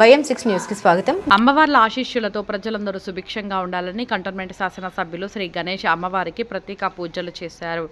YM6 news కి స్వాగతం. అమ్మవార్ల ఆశీస్సులతో ప్రజలందరూ సుభిక్షంగా ఉండాలని కంటోన్మెంట్ శాసనసభ్యులు శ్రీ గణేష్ అమ్మవారికి ప్రత్యేక పూజలు చేశారు.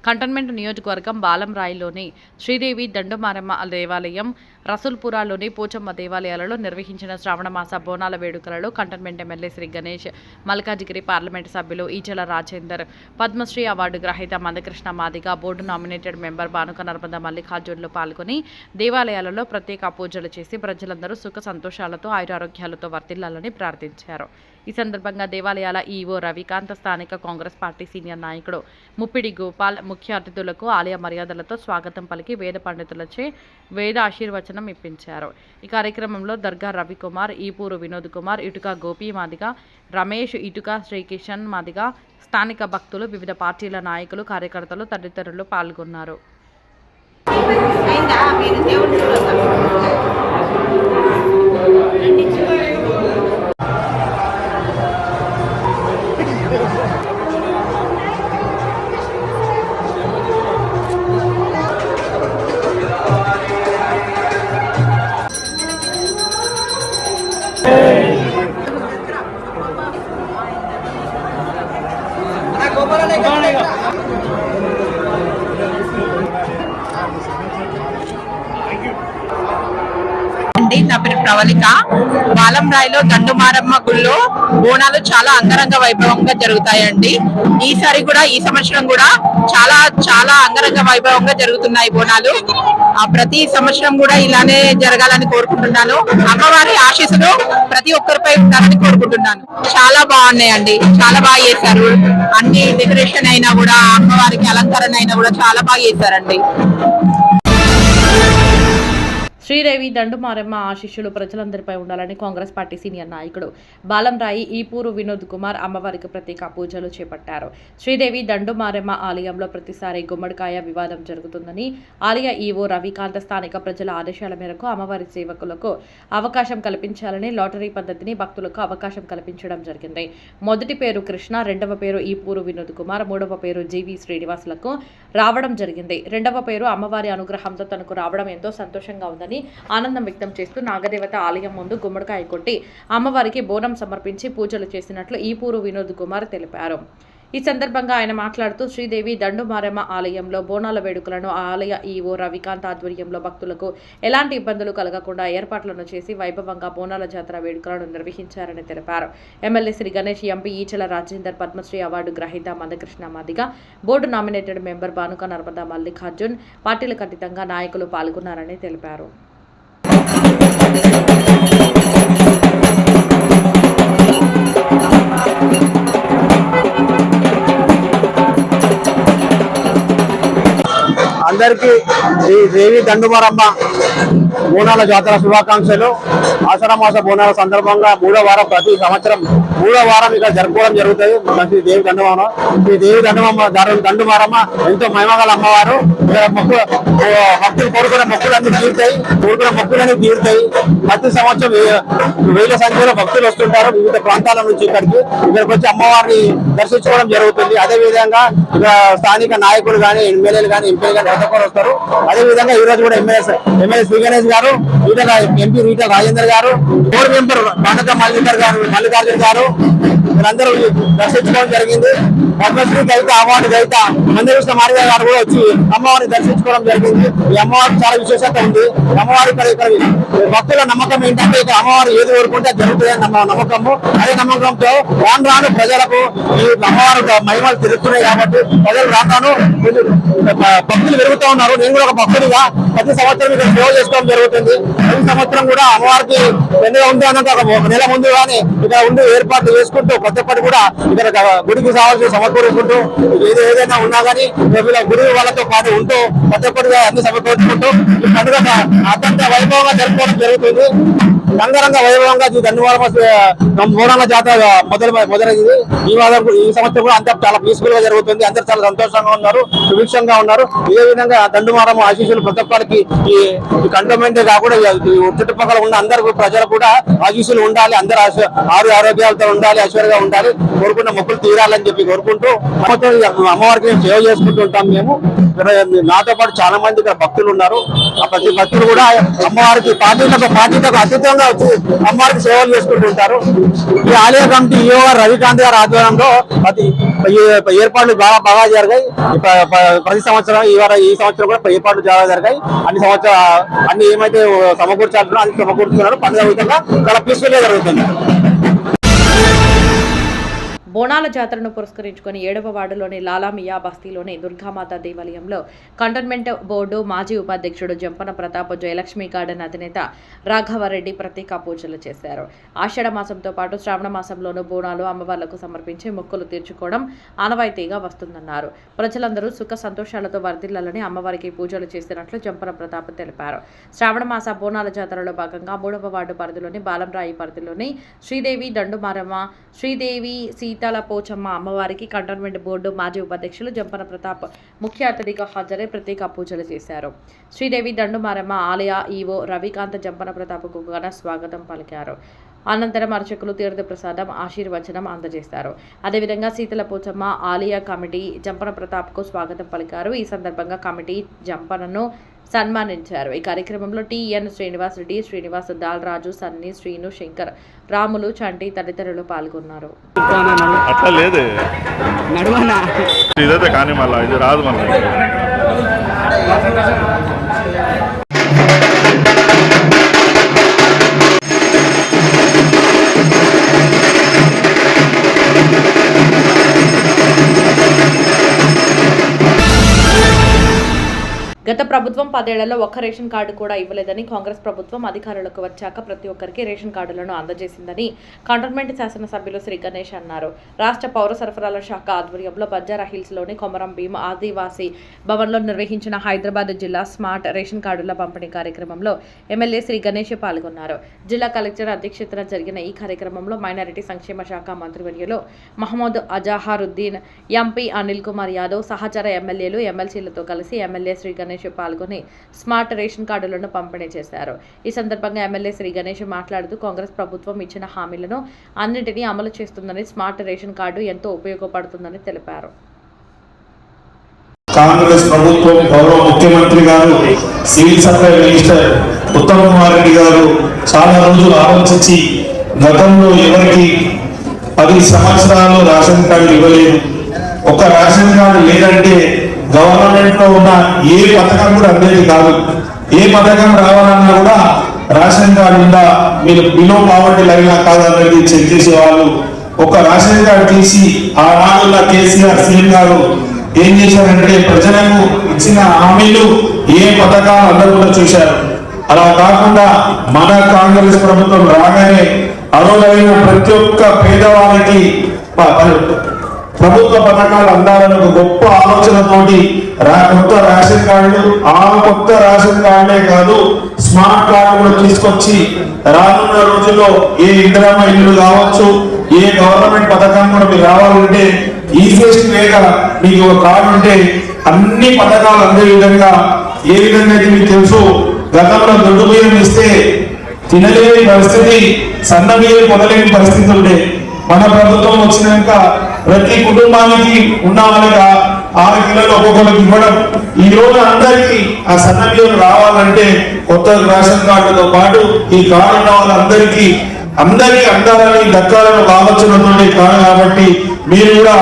కంటోన్మెంట్ నియోజకవర్గం బాలంరాయిలోని శ్రీదేవి దండుమారమ్మ దేవాలయం, రసూల్పురాలోని పోచమ్మ దేవాలయాలలో నిర్వహించిన శ్రావణమాస బోనాల వేడుకలలో cantonment MLA Shri Ganesh, Malkajgiri parliament సభ్యులు ఈచెల రాజేందర్, పద్మశ్రీ అవార్డు గ్రహీత Mandakrishna Madiga, board nominated member Banuka Narmada మల్లికార్జునులు పాల్గొని దేవాలయాలలో ప్రత్యేక పూజలు చేసి ప్రజలందరూ సుఖ సంతోషాలతో ఆయురారోగ్యాలతో వర్ధిల్లాలని ప్రార్థించారు. ఈ సందర్భంగా దేవాలయాల ఈవో రవికాంత్, స్థానిక కాంగ్రెస్ పార్టీ సీనియర్ నాయకుడు ముప్పిడి గోపాల్ ముఖ్య అతిథులకు ఆలయ మర్యాదలతో స్వాగతం పలికి వేద పండితులచే వేద ఆశీర్వచనం ఇప్పించారు. ఈ కార్యక్రమంలో దర్గా రవికుమార్, ఈపూరు వినోద్ కుమార్, ఇటుక గోపి మాదిగ, రమేష్, ఇటుక శ్రీకిషన్ మాదిగ, స్థానిక భక్తులు, వివిధ పార్టీల నాయకులు, కార్యకర్తలు తదితరులు పాల్గొన్నారు. నా పేరు ప్రవళిక. బాలంరాయిలో దండుమారమ్మ గుళ్ళో బోనాలు చాలా అంగరంగ వైభవంగా జరుగుతాయండి. ఈసారి కూడా, ఈ సంవత్సరం కూడా చాలా చాలా అంగరంగ వైభవంగా జరుగుతున్నాయి బోనాలు. ప్రతి సంవత్సరం కూడా ఇలానే జరగాలని కోరుకుంటున్నాను. అమ్మవారి ఆశీస్సులు ప్రతి ఒక్కరిపై ఉండాలని కోరుకుంటున్నాను. చాలా బాగున్నాయండి, చాలా బాగా చేశారు. అన్ని డెకరేషన్ అయినా కూడా, అమ్మవారికి అలంకరణ అయినా కూడా చాలా బాగా చేశారండి. శ్రీదేవి దండుమారమ్మ ఆశీస్సులు ప్రజలందరిపై ఉండాలని కాంగ్రెస్ పార్టీ సీనియర్ నాయకుడు బాలంరాయి, ఈపూరు వినోద్ కుమార్ అమ్మవారికి ప్రత్యేక పూజలు చేపట్టారు. శ్రీదేవి దండుమారమ్మ ఆలయంలో ప్రతిసారి గుమ్మడికాయ వివాదం జరుగుతుందని ఆలయ ఈవో రవికాంత్ స్థానిక ప్రజల ఆదేశాల మేరకు అమ్మవారి సేవకులకు అవకాశం కల్పించాలని లాటరీ పద్ధతిని భక్తులకు అవకాశం కల్పించడం జరిగింది. మొదటి పేరు కృష్ణ, రెండవ పేరు ఈపూరు వినోద్ కుమార్, మూడవ పేరు జీవి శ్రీనివాసులకు రావడం జరిగింది. రెండవ పేరు అమ్మవారి అనుగ్రహంతో తనకు రావడం ఎంతో సంతోషంగా ఉందని ఆనందం వ్యక్తం చేస్తూ నాగదేవత ఆలయం ముందు గుమ్మడికాయ కొట్టి అమ్మవారికి బోనం సమర్పించి పూజలు చేసినట్లు ఈపూరు వినోద్ కుమార్ తెలిపారు. ఈ సందర్భంగా ఆయన మాట్లాడుతూ శ్రీదేవి దండుమారమ్మ ఆలయంలో బోనాల వేడుకలను ఆలయ ఈవో రవికాంత్ ఆధ్వర్యంలో భక్తులకు ఎలాంటి ఇబ్బందులు కలగకుండా ఏర్పాట్లను చేసి వైభవంగా బోనాల జాతర వేడుకలను నిర్వహించారని తెలిపారు. MLA Shri Ganesh, MP Eechela Rajender, Padmashri award గ్రహీత Mandakrishna Madiga, board nominated member Banuka Narmada Mallikarjun, పార్టీలకు అతీతంగా నాయకులు పాల్గొన్నారని తెలిపారు. అందరికీ ఈ దేవి దండుమారమ్మ బోనాల జాతర శుభాకాంక్షలు. ఆషాఢమాస బోనాల సందర్భంగా మూడో వారం, ప్రతి సంవత్సరం మూడో వారం ఇక్కడ జరుపుకోవడం జరుగుతుంది. ప్రతి దేవి దండుమారమ్మ, ఈ దేవి దండుమారమ్మ ఎంతో మహిమగల అమ్మవారు. భక్తులు కోరుకున్న మొక్కులన్నీ తీరుతాయి. ప్రతి సంవత్సరం వేల సంఖ్యలో భక్తులు వస్తుంటారు వివిధ ప్రాంతాల నుంచి. ఇక్కడికి వచ్చి అమ్మవారిని దర్శించుకోవడం జరుగుతుంది. అదే విధంగా ఇక్కడ స్థానిక నాయకులు కానీ, ఎమ్మెల్యేలు కానీ, ఎంపీలు కానీ ప్రతి ఒక్కరు వస్తారు. అదే విధంగా ఈ రోజు కూడా ఎమ్మెల్యే శ్రీ గణేష్ గారు, ఎంపీ ఈటెల రాజేందర్ గారు, బోర్డు మెంబర్ బానుక మల్లికార్జున గారు వీళ్ళందరూ దర్శించుకోవడం జరిగింది. పద్మశ్రీ గైత, అవార్డు గైత మందకృష్ణ మాదిగ గారు కూడా వచ్చి అమ్మవారిని దర్శించుకోవడం జరిగింది. ఈ అమ్మవారికి చాలా విశేషత ఉంది. అమ్మవారి ఇక్కడ భక్తుల నమ్మకం ఏంటంటే ఇక్కడ అమ్మవారు ఏది కోరుకుంటే జరుగుతుందని నమ్మకము. అదే నమ్మకంతో రాను ప్రజలకు ఈ అమ్మవారు మహిమలు తిరుగుతున్నాయి కాబట్టి ప్రజలు రాను భక్తులు పెరుగుతూ ఉన్నారు. నేను కూడా ఒక భక్తుడిగా ప్రతి సంవత్సరం ఇక్కడ సేవ చేసుకోవడం జరుగుతుంది. ప్రతి సంవత్సరం కూడా అమ్మవారికి పెద్దగా ఉంది అన్నట్టు ఒక నెల ముందుగానే ఇక్కడ ఉండి ఏర్పాట్లు చేసుకుంటూ ప్రతి ఒక్కటి కూడా ఇక్కడ గుడికి కావాల్సిన సమకూరుకుంటూ ఏదైనా ఉన్నా కానీ గుడి వాళ్ళతో పాటు ఉంటూ ప్రతి ఒక్కటిగా అన్ని సమకూర్చుకుంటూ ఈ పండుగ అత్యంత వైభవంగా జరుపుకోవడం జరుగుతుంది. రంగరంగ వైభవంగా ఈ దండుమారమ్మ బోనాల జాతర మొదలైంది. ఈ సంవత్సరం కూడా అంతా చాలా పీస్ఫుల్ గా జరుగుతుంది. అందరూ చాలా సంతోషంగా ఉన్నారు, సుభిక్షంగా ఉన్నారు. ఇదే విధంగా దండుమారమ్మ ఆశీస్సులు ప్రతి ఒక్కరికి ఈ కంటోన్మెంట్ కాకుండా చుట్టుపక్కల ఉన్న అందరూ ప్రజలు కూడా ఆశీస్సులు ఉండాలి. అందరూ ఆరోగ్యాలతో ఉండాలి, ఐశ్వర్యంగా ఉండాలి, కోరుకున్న మొక్కులు తీరాలని చెప్పి కోరుకుంటూ అమ్మవారికి మేము సేవ చేసుకుంటూ ఉంటాం. మేము నాతో పాటు చాలా మంది ఇక్కడ భక్తులు ఉన్నారు. ఆ ప్రతి భక్తులు కూడా అమ్మవారికి పార్టీలకు అతీతంగా నిస్వార్థంగా వచ్చి అమ్మవారికి సేవలు చేసుకుంటూ ఉంటారు. ఈ ఆలయ కమిటీ ఈఓ రవికాంత్ గారి ఆధ్వర్యంలో ఏర్పాట్లు బాగా జరిగాయి. ప్రతి సంవత్సరం ఈ సంవత్సరం కూడా ఏర్పాట్లు చాలా జరిగాయి. అన్ని ఏమైతే సమకూర్చాలో అది సమకూర్చుకున్నారు. పండుగ విధంగా చాలా పీస్ఫుల్ గా జరుగుతుంది. బోనాల జాతరను పురస్కరించుకొని 7వ వార్డులోని లాలామియా బస్తీలోని దుర్గామాత దేవాలయంలో కంటోన్మెంట్ బోర్డు మాజీ ఉపాధ్యక్షుడు జంపన ప్రతాప్, జయలక్ష్మి గార్డెన్ అధినేత రాఘవరెడ్డి ప్రత్యేక పూజలు చేశారు. ఆషాఢ మాసంతో పాటు శ్రావణ మాసంలోనూ బోనాలు అమ్మవార్లకు సమర్పించి మొక్కులు తీర్చుకోవడం ఆనవాయితీగా వస్తుందన్నారు. ప్రజలందరూ సుఖ సంతోషాలతో వర్ధిల్లాలని అమ్మవారికి పూజలు చేసినట్లు జంపన ప్రతాప్ తెలిపారు. శ్రావణ మాస బోనాల జాతరలో భాగంగా 3వ వార్డు పరిధిలోని బాలంరాయి పరిధిలోని శ్రీదేవి దండుమారమ్మ, శ్రీదేవి సీతాల పోచమ్మ అమ్మవారికి కంటోన్మెంట్ బోర్డు మాజీ ఉపాధ్యక్షులు జంపన ప్రతాప్ ముఖ్య అతిథిగా హాజరై ప్రత్యేక పూజలు చేశారు. శ్రీదేవి దండుమారమ్మ ఆలయ ఈవో రవికాంత్ జంపన ప్రతాప్కు ఘన స్వాగతం పలికారు. అనంతరం అర్చకులు తీర్థప్రసాదం ఆశీర్వచనం అందజేశారు. అదేవిధంగా శీతల పోచమ్మ ఆలయ కమిటీ జంపన ప్రతాప్కు స్వాగతం పలికారు. ఈ సందర్భంగా కమిటీ జంపనను సన్మానించారు. ఈ కార్యక్రమంలో టిఎన్ శ్రీనివాస్ రెడ్డి, శ్రీనివాస్, దాల్రాజు, సన్నీ, శ్రీను, శంకర్, రాములు, చంటి తదితరులు పాల్గొన్నారు. అట్లా లేదు ఇదైతే కానీ మళ్ళీ ఇది రాదు మళ్ళీ. గత ప్రభుత్వం 10 ఏళ్లలో ఒక్క రేషన్ కార్డు కూడా ఇవ్వలేదని, కాంగ్రెస్ ప్రభుత్వం అధికారులకు వచ్చాక ప్రతి ఒక్కరికి రేషన్ కార్డులను అందజేసిందని కంటోన్మెంట్ శాసనసభ్యులు శ్రీ గణేష్ అన్నారు. రాష్ట్ర పౌర సరఫరాల శాఖ ఆధ్వర్యంలో బంజారా హిల్స్లోని కొమరం భీమ్ ఆదివాసీ భవన్లో నిర్వహించిన హైదరాబాద్ జిల్లా స్మార్ట్ రేషన్ కార్డుల పంపిణీ కార్యక్రమంలో ఎమ్మెల్యే శ్రీ గణేష్ పాల్గొన్నారు. జిల్లా కలెక్టర్ అధ్యక్షతన జరిగిన ఈ కార్యక్రమంలో మైనారిటీ సంక్షేమ శాఖ మంత్రివర్యులు మహమ్మద్ అజహారుద్దీన్, ఎంపీ అనిల్ కుమార్ యాదవ్, సహచర ఎమ్మెల్యేలు, ఎమ్మెల్సీలతో కలిసి ఎమ్మెల్యే శ్రీ గణేష్ పాల్గొని స్మార్ట్ రేషన్ కార్డులను పంపిణీ చేశారు. ఈ సందర్భంగా ఎమ్మెల్యే శ్రీ గణేష్ మాట్లాడుతూ కాంగ్రెస్ ప్రభుత్వం ఇచ్చిన హామీలను అన్నింటినీ అమలు చేస్తుందని, స్మార్ట్ రేషన్ కార్డు ఎంతో ఉపయోగపడుతుందని తెలిపారు. కాంగ్రెస్ ప్రభుత్వం గౌరవ ముఖ్యమంత్రి గారు, civil supply minister Uttam Kumar Reddy గారు చాలా రోజులు ఆలోచించి గతంలో ఎవరికి 10 సంవత్సరాలు రేషన్ కార్డు ఇవ్వలేదు. ఒక రేషన్ కార్డు లేదంటే గవర్నమెంట్ లో ఉన్న ఏ పథకం కూడా అందేది కాదు. ఏ పథకం రావాలన్నా కూడా రేషన్ కార్డు ఉందా, మీరు బిలో పావర్టీ లైన్ కాదన్నది చెక్ చేసేవాళ్ళు. ఒక రేషన్ కార్డు తీసి ఆనాడున్న కేసీఆర్ సీఎం గారు ఏం చేశారంటే ప్రజలకు ఇచ్చిన హామీలు ఏ పథకాలు అందరూ కూడా చూశారు. అలా కాకుండా మన కాంగ్రెస్ ప్రభుత్వం రాగానే అర్హులైన ప్రతి ఒక్క పేదవాళ్ళకి ప్రభుత్వ పథకాలు అందాలని ఒక గొప్ప ఆలోచనతోటి కొత్త రేషన్ కార్డులు, ఆ కొత్త రేషన్ కార్డులే కాదు స్మార్ట్ కార్డు కూడా తీసుకొచ్చి రానున్న రోజుల్లో ఏ ఇందిరమ్మ ఇల్లు కావచ్చు, ఏ గవర్నమెంట్ పథకం కూడా మీకు రావాలంటే ఈజీయెస్ట్ వేగా మీకు ఒక కార్డు ఉంటే అన్ని పథకాలు అందే విధంగా ఏ విధంగా అయితే మీకు తెలుసు. గతంలో దొడ్డు బియ్యం ఇస్తే తినలేని పరిస్థితి, సన్న బియ్యం పొందలేని పరిస్థితి ఉండే. మన ప్రభుత్వం వచ్చినాక ప్రతి కుటుంబానికి ఉన్న వాళ్ళకి 6 కిలోలు ఒక్కొక్కరికి ఇవ్వడం. ఈ రోజు అందరికీ ఆ సన్న బియ్యం రావాలంటే కొత్త రేషన్ కార్డుతో పాటు ఈ కార్డు ఉన్న వాళ్ళందరికీ అందాలని దక్కాలని ఆలోచనతో కాదు. కాబట్టి మీరు కూడా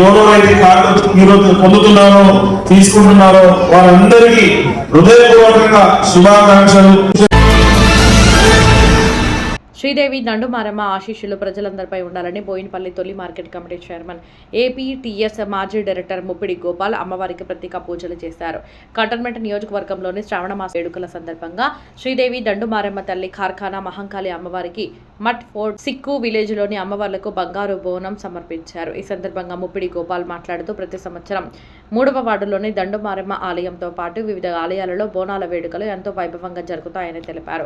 ఎవరైతే కార్డు మీరు పొందుతున్నారో తీసుకుంటున్నారో వారందరికీ హృదయపూర్వకంగా శుభాకాంక్షలు. శ్రీదేవి దండుమారమ్మ ఆశీస్సులు ప్రజలందరిపై ఉండాలని బోయినపల్లి తొలి మార్కెట్ కమిటీ చైర్మన్ ఏపీటీఎస్ మాజీ డైరెక్టర్ ముప్పిడి గోపాల్ అమ్మవారికి ప్రత్యేక పూజలు చేశారు. కంటోన్మెంట్ నియోజకవర్గంలోని శ్రావణ మాస వేడుకల సందర్భంగా శ్రీదేవి దండుమారమ్మ తల్లి కార్ఖానా మహంకాళి అమ్మవారికి మట్ ఫోర్ట్ సిక్కు విలేజ్లోని అమ్మవార్లకు బంగారు బోనం సమర్పించారు. ఈ సందర్భంగా ముప్పిడి గోపాల్ మాట్లాడుతూ ప్రతి సంవత్సరం 3వ వార్డులోని దండుమారమ్మ ఆలయంతో పాటు వివిధ ఆలయాలలో బోనాల వేడుకలు ఎంతో వైభవంగా జరుగుతాయని తెలిపారు.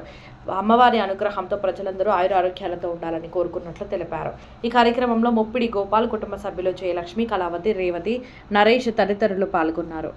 అమ్మవారి అనుగ్రహంతో ప్రజలందరూ ఆయురారోగ్యాలతో ఉండాలని కోరుకున్నట్లు తెలిపారు. ఈ కార్యక్రమంలో ముప్పిడి గోపాల్ కుటుంబ సభ్యులు జయలక్ష్మి, కళావతి, రేవతి, నరేష్ తదితరులు పాల్గొన్నారు.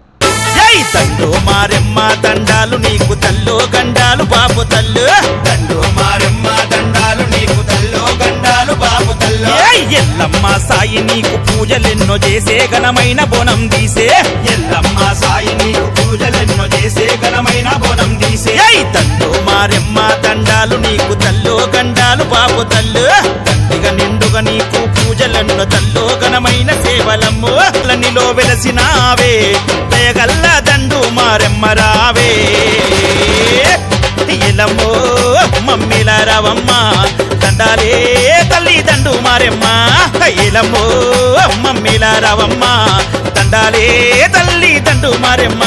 దండు మారెమ్మ దండాలు నీకు తల్లో గండాలు బాబు తల్లు, దండు మారెమ్మ దండాలు నీకు తల్లో గండాలు బాబు తల్లు. ఎల్లమ్మ సాయి నీకు పూజలెన్నో చేసే ఘనమైన బోనం తీసే, ఎల్లమ్మ సాయి నీకు పూజలెన్నో చేసే ఘనమైన బోనం తీసే. దండు మారెమ్మ దండాలు నీకు తల్లు గండాలు బాపు తల్లు దండిగా నిండుగా నీకు పూజలన్ను తల్లు ఘనమైన సేవలమ్ము నీలో వెలసినావే దయగల్ల దండు మారెమ్మ రావే ఎలమ్మో మమ్మిల రావమ్మ దండాలే తల్లి దండు మారెమ్మ ఎలమ్మో మమ్మిల రావమ్మ దండాలే తల్లి దండు మారెమ్మ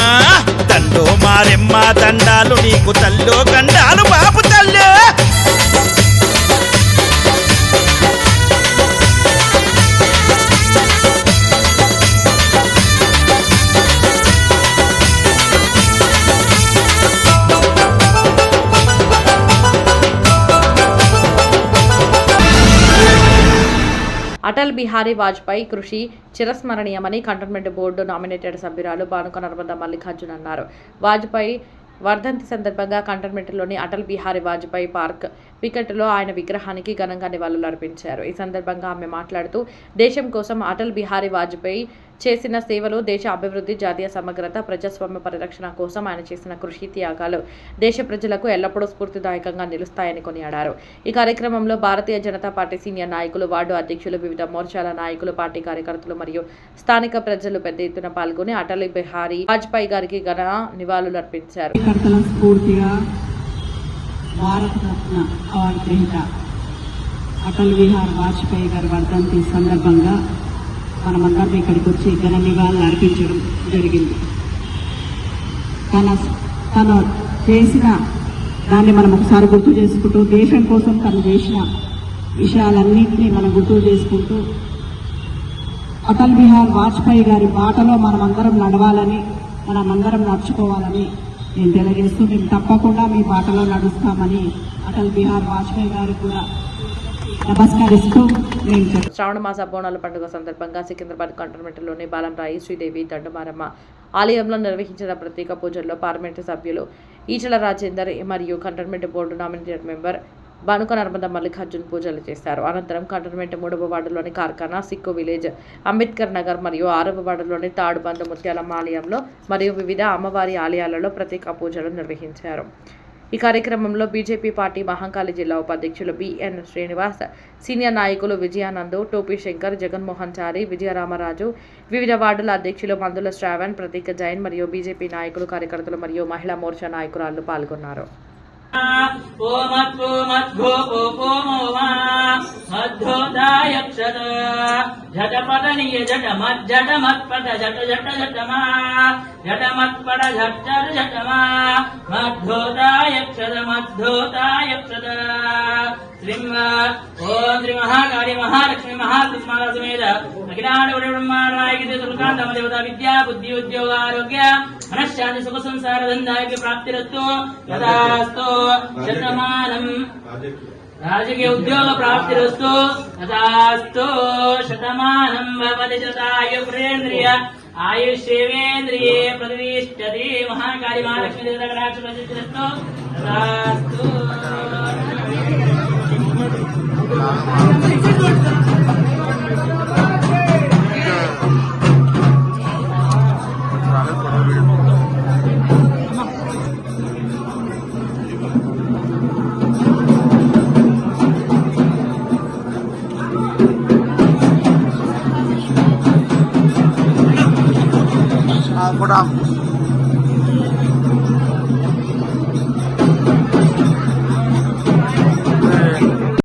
దండు మారెమ్మ దండాలు నీకు తల్లు గండాలు బాపు తల్లు అటల్ బిహారీ వాజ్పేయి కృషి చిరస్మరణీయమని కంటోన్మెంట్ బోర్డు నామినేటెడ్ సభ్యురాలు బానుక నర్మదా మల్లికార్జున్ అన్నారు. వాజ్పేయి వర్ధంతి సందర్భంగా కంటోన్మెంట్లోని అటల్ బిహారీ వాజ్పేయి పార్క్ వికెట్లో ఆయన విగ్రహానికి ఘనంగా నివాళులర్పించారు. ఈ సందర్భంగా ఆమె మాట్లాడుతూ దేశం కోసం అటల్ బిహారీ వాజ్పేయి చేసిన సేవలు, దేశ అభివృద్ధి, జాతీయ సమగ్రత, ప్రజాస్వామ్య పరిరక్షణ కోసం ఆయన చేసిన కృషి, త్యాగాలు దేశ ప్రజలకు ఎల్లప్పుడూ స్ఫూర్తిదాయకంగా నిలుస్తాయని కొనియాడారు. ఈ కార్యక్రమంలో భారతీయ జనతా పార్టీ సీనియర్ నాయకులు, వార్డు అధ్యక్షులు, వివిధ మోర్చాల నాయకులు, పార్టీ కార్యకర్తలు మరియు స్థానిక ప్రజలు పెద్ద ఎత్తున పాల్గొని అటల్ బిహారీ వాజ్పేయి గారికి ఘన నివాళులర్పించారు. భారతరత్న అవార్డు గ్రహీత అటల్ బిహారీ వాజ్పేయి గారి వర్ధంతి సందర్భంగా మనమందరం ఇక్కడికి వచ్చి ఘన నివాళులు అర్పించడం జరిగింది. తను చేసిన దాన్ని మనం ఒకసారి గుర్తు చేసుకుంటూ, దేశం కోసం తను చేసిన విషయాలన్నింటినీ మనం గుర్తు చేసుకుంటూ, అటల్ బిహారీ వాజ్పేయి గారి బాటలో మనమందరం నడవాలని, మనమందరం నడుచుకోవాలని నేను తెలియజేస్తూ, మేము తప్పకుండా మీ బాటలో నడుస్తామని అటల్ బిహారీ వాజ్పేయి గారికి కూడా నమస్కరిస్తూ శ్రావణ మాస బోనాల పండుగ సందర్భంగా సికింద్రాబాద్ కంటోన్మెంట్లోని బాలంరాయి శ్రీదేవి దండుమారమ్మ ఆలయంలో నిర్వహించిన ప్రత్యేక పూజల్లో పార్లమెంటు సభ్యులు ఈటల రాజేందర్ మరియు cantonment board nominated member Banuka Narmada Mallikarjun పూజలు చేశారు. అనంతరం కంటోన్మెంట్ 3వ వార్డులోని కార్ఖానా, సిక్కు విలేజ్, అంబేద్కర్ నగర్ మరియు 6వ వార్డులోని తాడుబంద ముత్యాలమ్మ ఆలయంలో మరియు వివిధ అమ్మవారి ఆలయాలలో ప్రత్యేక పూజలు నిర్వహించారు. ఈ కార్యక్రమంలో బీజేపీ పార్టీ మహంకాళి జిల్లా ఉపాధ్యక్షులు బిఎన్ శ్రీనివాస్, సీనియర్ నాయకులు విజయానంద్, టోపీ శంకర్, జగన్మోహన్ చారి, విజయరామరాజు, వివిధ వార్డుల అధ్యక్షులు మందుల శ్రావణ్, ప్రతీక జైన్ మరియు బీజేపీ నాయకులు, కార్యకర్తలు మరియు మహిళా మోర్చా నాయకురాలు పాల్గొన్నారు. ఓం శ్రీ మహాకాళి మహాలక్ష్మి మహాత్మాల సమేత అఖిలాండ బ్రహ్మాండాయ దుర్గాంత దేవత విద్యా బుద్ధి ఉద్యోగ ఆరోగ్య మనశ్శాంతి సుఖ సంసార ధందాయ ప్రాప్తిరస్తు తదాస్తు శతమానం రాజకీయ ఉద్యోగ ప్రాప్తిరస్తు తదాస్తు శతమానం భవతి శతాయు ప్రేంద్రియ ఆయుష్యేంద్రియే ప్రతిష్టతి మహాకాళి మహాలక్ష్మి దేవత కటాక్ష ప్రసిద్ధిరస్తు తదాస్తు. కూడా